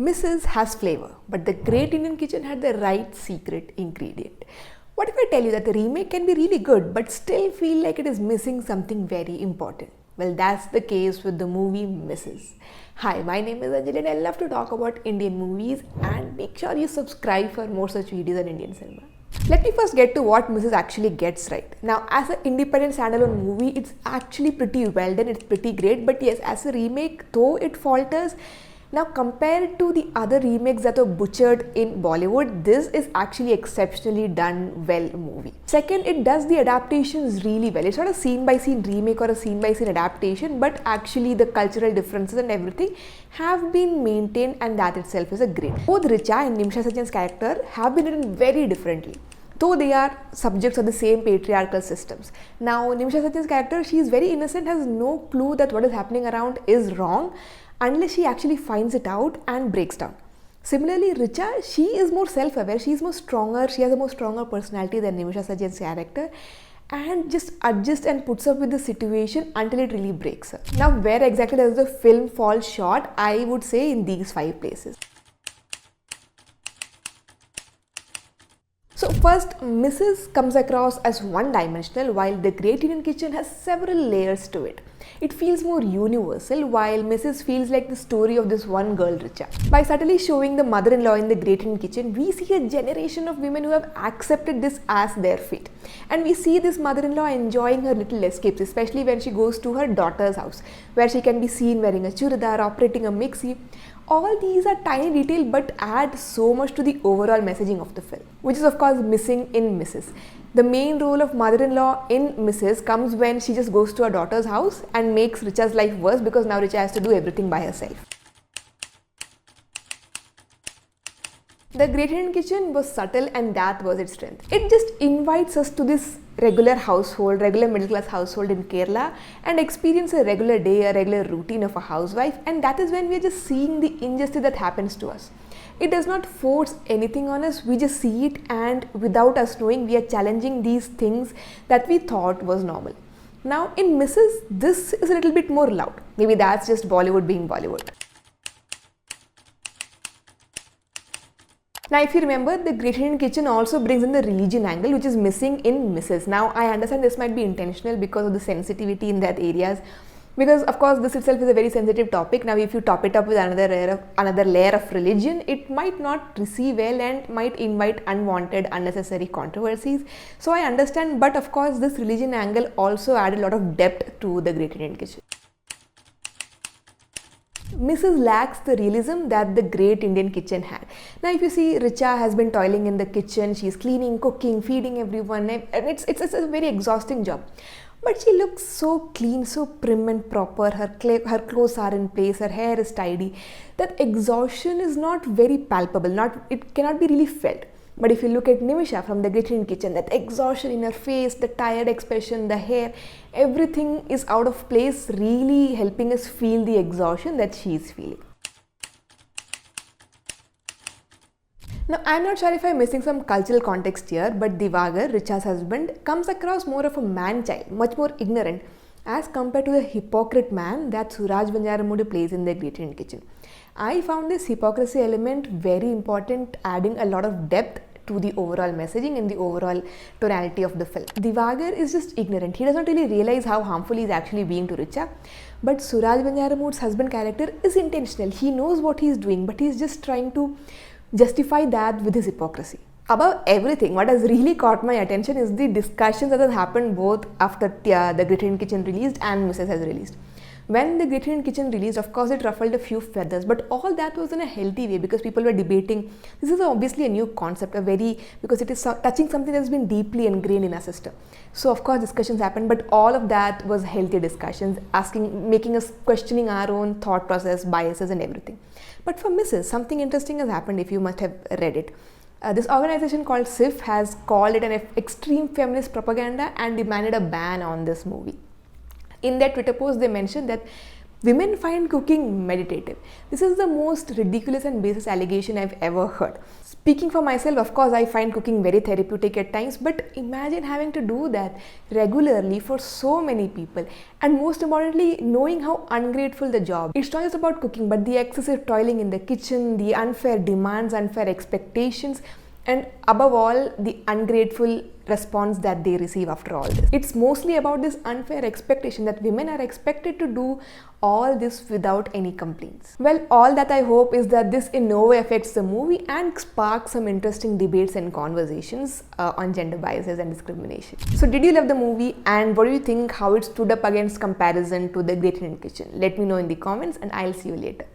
Mrs. has flavor, but the Great Indian Kitchen had the right secret ingredient. What if I tell you that the remake can be really good but still feel like it is missing something very important? Well, that's the case with the movie Mrs. Hi, my name is Anjali and I love to talk about Indian movies, and make sure you subscribe for more such videos on Indian cinema. Let me first get to what Mrs. actually gets right. Now, as an independent standalone movie, it's actually pretty well done, it's pretty great, but yes, as a remake, though it falters. Now, compared to the other remakes that were butchered in Bollywood, this is actually exceptionally done well movie. Second, it does the adaptations really well. It's not a scene by scene remake or a scene by scene adaptation, but actually the cultural differences and everything have been maintained, and that itself is a great. Both Richa and Nimsha Sachin's character have been written very differently, though they are subjects of the same patriarchal systems. Now, Nimsha Sachin's character, she is very innocent, has no clue that what is happening around is wrong, unless she actually finds it out and breaks down. Similarly, Richa, she is more self-aware, she is more stronger, she has a more stronger personality than Nimisha Sajjan's character, and just adjusts and puts up with the situation until it really breaks her. Now, where exactly does the film fall short? I would say in these 5 places. So first, Mrs. comes across as one-dimensional, while the Great Indian Kitchen has several layers to it. It feels more universal, while Mrs. feels like the story of this one girl, Richa. By subtly showing the mother-in-law in the Great Indian Kitchen, we see a generation of women who have accepted this as their fate. And we see this mother-in-law enjoying her little escapes, especially when she goes to her daughter's house, where she can be seen wearing a churidar, operating a mixie. All these are tiny details but add so much to the overall messaging of the film, which is of course missing in Mrs. The main role of mother-in-law in Mrs. comes when she just goes to her daughter's house and makes Richa's life worse, because now Richa has to do everything by herself. The Great Indian Kitchen was subtle, and that was its strength. It just invites us to this regular household, regular middle class household in Kerala, and experience a regular day, a regular routine of a housewife, and that is when we are just seeing the injustice that happens to us. It does not force anything on us, we just see it, and without us knowing, we are challenging these things that we thought was normal. Now in Mrs., this is a little bit more loud. Maybe that's just Bollywood being Bollywood. Now, if you remember, the Great Indian Kitchen also brings in the religion angle, which is missing in Mrs. Now, I understand this might be intentional because of the sensitivity in that areas, because of course this itself is a very sensitive topic. Now, if you top it up with another layer of religion, it might not receive well and might invite unwanted, unnecessary controversies. So I understand, but of course this religion angle also added a lot of depth to the Great Indian Kitchen. Mrs. lacks the realism that the Great Indian Kitchen had. Now, if you see, Richa has been toiling in the kitchen, she's cleaning, cooking, feeding everyone, and it's a very exhausting job. But she looks so clean, so prim and proper, her clothes are in place, her hair is tidy. That exhaustion is not very palpable, it cannot be really felt. But if you look at Nimisha from the Great Indian Kitchen, that exhaustion in her face, the tired expression, the hair, everything is out of place, really helping us feel the exhaustion that she is feeling. Now, I'm not sure if I'm missing some cultural context here, but Divagar, Richa's husband, comes across more of a man-child, much more ignorant, as compared to the hypocrite man that Suraj Banjaramudu plays in the Great Indian Kitchen. I found this hypocrisy element very important, adding a lot of depth to the overall messaging and the overall tonality of the film. Divagar is just ignorant. He does not really realize how harmful he is actually being to Richa. But Suraj Banjaramudu's husband character is intentional. He knows what he is doing, but he is just trying to justify that with his hypocrisy. Above everything, what has really caught my attention is the discussions that have happened both after the Great Indian Kitchen released and Mrs. has released. When the Great Indian Kitchen released, of course it ruffled a few feathers, but all that was in a healthy way, because people were debating. This is obviously a new concept, because it is touching something that has been deeply ingrained in our system. So of course discussions happened, but all of that was healthy discussions, making us questioning our own thought process, biases and everything. But for Mrs., something interesting has happened, if you must have read it. This organization called SIF has called it an extreme feminist propaganda and demanded a ban on this movie. In their Twitter post, they mentioned that Women find cooking meditative. This is the most ridiculous and baseless allegation I've ever heard. Speaking for myself, of course, I find cooking very therapeutic at times, but imagine having to do that regularly for so many people, and most importantly, knowing how ungrateful the job. It's not just about cooking, but the excessive toiling in the kitchen, the unfair demands, unfair expectations, and above all, the ungrateful response that they receive after all this. It's mostly about this unfair expectation that women are expected to do all this without any complaints. Well, all that I hope is that this in no way affects the movie and sparks some interesting debates and conversations on gender biases and discrimination. So did you love the movie, and what do you think how it stood up against comparison to The Great Indian Kitchen? Let me know in the comments, and I'll see you later.